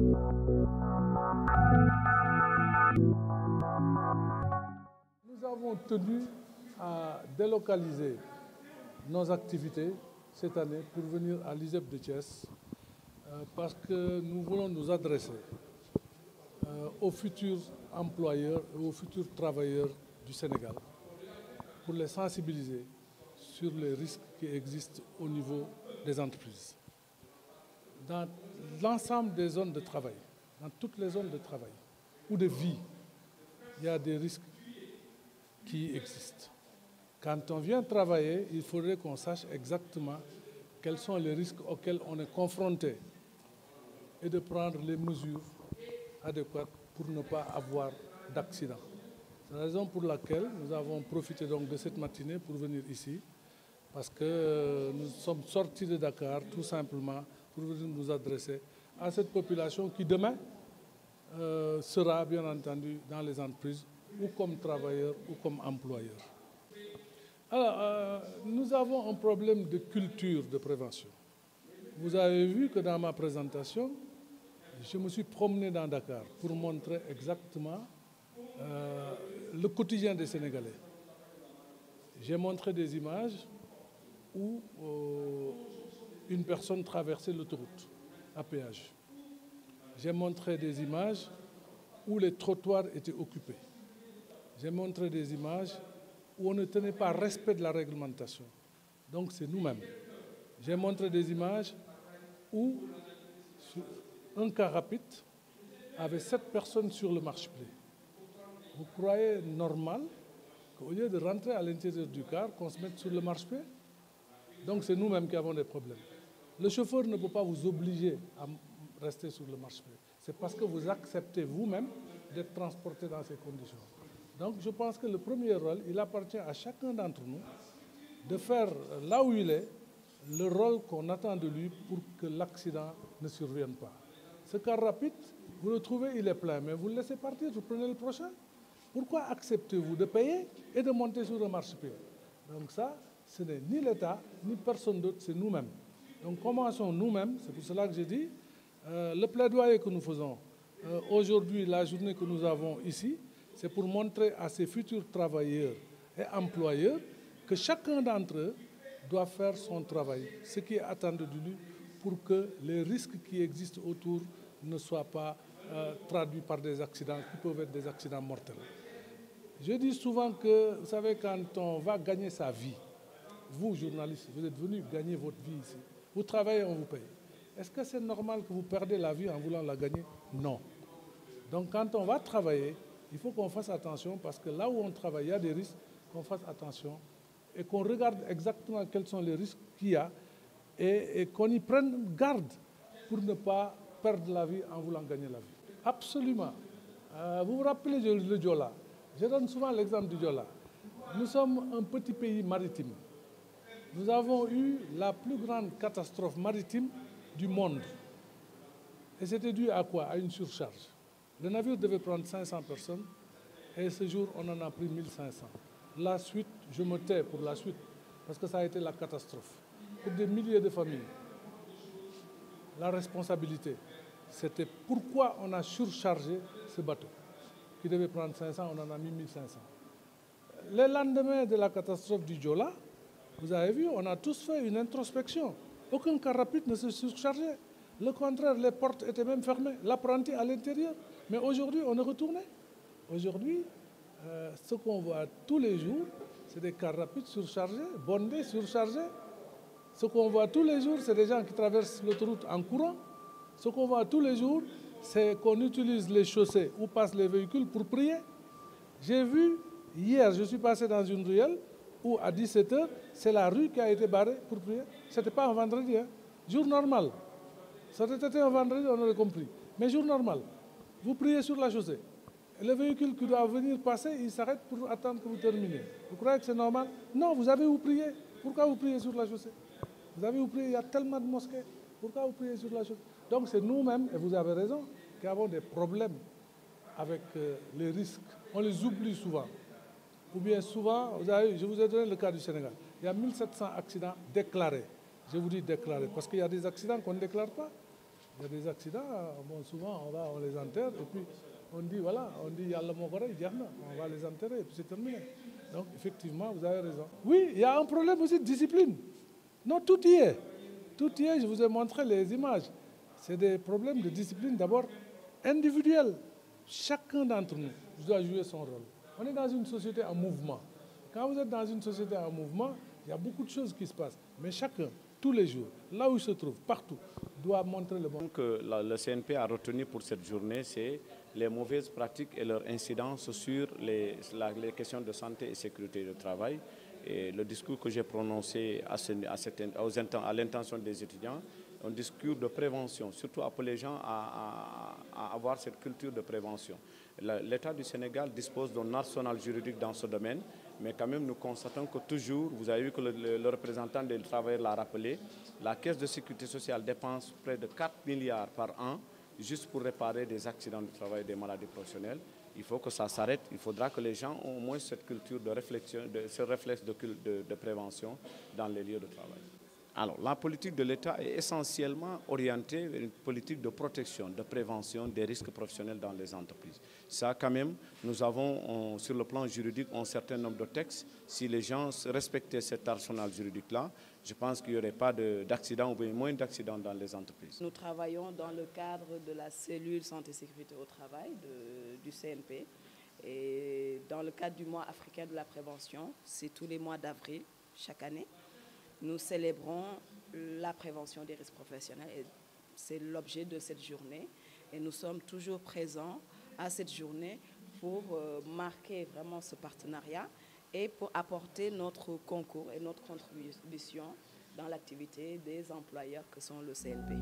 Nous avons tenu à délocaliser nos activités cette année pour venir à l'ISEP de Thiès parce que nous voulons nous adresser aux futurs employeurs et aux futurs travailleurs du Sénégal pour les sensibiliser sur les risques qui existent au niveau des entreprises. Dans l'ensemble des zones de travail, dans toutes les zones de travail ou de vie, il y a des risques qui existent. Quand on vient travailler, il faudrait qu'on sache exactement quels sont les risques auxquels on est confronté et de prendre les mesures adéquates pour ne pas avoir d'accident. C'est la raison pour laquelle nous avons profité donc de cette matinée pour venir ici, parce que nous sommes sortis de Dakar tout simplement pour venir nous adresser à cette population qui demain sera bien entendu dans les entreprises ou comme travailleurs ou comme employeurs. Alors, nous avons un problème de culture de prévention. Vous avez vu que dans ma présentation, je me suis promené dans Dakar pour montrer exactement le quotidien des Sénégalais. J'ai montré des images où une personne traversait l'autoroute à péage. J'ai montré des images où les trottoirs étaient occupés. J'ai montré des images où on ne tenait pas respect de la réglementation. Donc c'est nous-mêmes. J'ai montré des images où un car rapide avait 7 personnes sur le marchepied. Vous croyez normal qu'au lieu de rentrer à l'intérieur du car, qu'on se mette sur le marchepied? Donc c'est nous-mêmes qui avons des problèmes. Le chauffeur ne peut pas vous obliger à rester sur le marchepied. C'est parce que vous acceptez vous-même d'être transporté dans ces conditions. Donc je pense que le premier rôle, il appartient à chacun d'entre nous de faire là où il est le rôle qu'on attend de lui pour que l'accident ne survienne pas. Ce car rapide, vous le trouvez, il est plein, mais vous le laissez partir, vous prenez le prochain. Pourquoi acceptez-vous de payer et de monter sur le marchepied? Donc ça, ce n'est ni l'État, ni personne d'autre, c'est nous-mêmes. Donc commençons nous-mêmes, c'est pour cela que j'ai dit, le plaidoyer que nous faisons aujourd'hui, la journée que nous avons ici, c'est pour montrer à ces futurs travailleurs et employeurs que chacun d'entre eux doit faire son travail, ce qui est attendu de lui pour que les risques qui existent autour ne soient pas traduits par des accidents qui peuvent être des accidents mortels. Je dis souvent que, vous savez, quand on va gagner sa vie, vous, journalistes, vous êtes venus gagner votre vie ici. Vous travaillez, on vous paye. Est-ce que c'est normal que vous perdez la vie en voulant la gagner? Non. Donc quand on va travailler, il faut qu'on fasse attention parce que là où on travaille, il y a des risques, qu'on fasse attention et qu'on regarde exactement quels sont les risques qu'il y a et qu'on y prenne garde pour ne pas perdre la vie en voulant gagner la vie. Absolument. Vous vous rappelez le Diola? Je donne souvent l'exemple du Diola. Nous sommes un petit pays maritime. Nous avons eu la plus grande catastrophe maritime du monde. Et c'était dû à quoi? À une surcharge. Le navire devait prendre 500 personnes et ce jour, on en a pris 1500. La suite, je me tais pour la suite parce que ça a été la catastrophe. Pour des milliers de familles, la responsabilité, c'était pourquoi on a surchargé ce bateau qui devait prendre 500, on en a mis 1500. Le lendemain de la catastrophe du Diola, vous avez vu, on a tous fait une introspection. Aucun car rapide ne se surchargeait. Le contraire, les portes étaient même fermées, l'apprenti à l'intérieur. Mais aujourd'hui, on est retourné. Aujourd'hui, ce qu'on voit tous les jours, c'est des cars rapides surchargés, bondés, surchargés. Ce qu'on voit tous les jours, c'est des gens qui traversent l'autoroute en courant. Ce qu'on voit tous les jours, c'est qu'on utilise les chaussées où passent les véhicules pour prier. J'ai vu, hier, je suis passé dans une ruelle où à 17h, c'est la rue qui a été barrée pour prier. Ce n'était pas un vendredi, hein. Jour normal. Ça aurait été un vendredi, on aurait compris. Mais jour normal, vous priez sur la chaussée. Et le véhicule qui doit venir passer, il s'arrête pour attendre que vous terminez. Vous croyez que c'est normal? Non, vous avez où prier. Pourquoi vous priez sur la chaussée? Vous avez où prier? Il y a tellement de mosquées. Pourquoi vous priez sur la chaussée? Donc c'est nous-mêmes, et vous avez raison, qui avons des problèmes avec les risques. On les oublie souvent. Ou bien souvent, je vous ai donné le cas du Sénégal. Il y a 1700 accidents déclarés. Je vous dis déclarés, parce qu'il y a des accidents qu'on ne déclare pas. Il y a des accidents, bon, souvent on les enterre et puis on dit voilà, on dit Yalla Mogoré, on va les enterrer et puis c'est terminé. Donc effectivement, vous avez raison. Oui, il y a un problème aussi de discipline. Non, tout y est. Tout y est, je vous ai montré les images. C'est des problèmes de discipline d'abord individuelle. Chacun d'entre nous doit jouer son rôle. On est dans une société en mouvement. Quand vous êtes dans une société en mouvement, il y a beaucoup de choses qui se passent. Mais chacun, tous les jours, là où il se trouve, partout, doit montrer le bon. Ce que le CNP a retenu pour cette journée, c'est les mauvaises pratiques et leur incidence sur les questions de santé et sécurité du travail. Et le discours que j'ai prononcé à l'intention des étudiants, un discours de prévention, surtout appeler les gens à avoir cette culture de prévention. L'État du Sénégal dispose d'un arsenal juridique dans ce domaine, mais quand même nous constatons que toujours, vous avez vu que le représentant des travailleurs l'a rappelé, la Caisse de sécurité sociale dépense près de 4 milliards par an juste pour réparer des accidents de travail et des maladies professionnelles. Il faut que ça s'arrête, il faudra que les gens aient au moins cette culture de réflexion, ce réflexe de prévention dans les lieux de travail. Alors, la politique de l'État est essentiellement orientée vers une politique de protection, de prévention des risques professionnels dans les entreprises. Ça, quand même, nous avons sur le plan juridique un certain nombre de textes. Si les gens respectaient cet arsenal juridique-là, je pense qu'il n'y aurait pas d'accidents ou bien moins d'accidents dans les entreprises. Nous travaillons dans le cadre de la cellule santé et sécurité au travail du CNP. Et dans le cadre du mois africain de la prévention, c'est tous les mois d'avril chaque année. Nous célébrons la prévention des risques professionnels et c'est l'objet de cette journée. Et nous sommes toujours présents à cette journée pour marquer vraiment ce partenariat et pour apporter notre concours et notre contribution dans l'activité des employeurs que sont le CNP.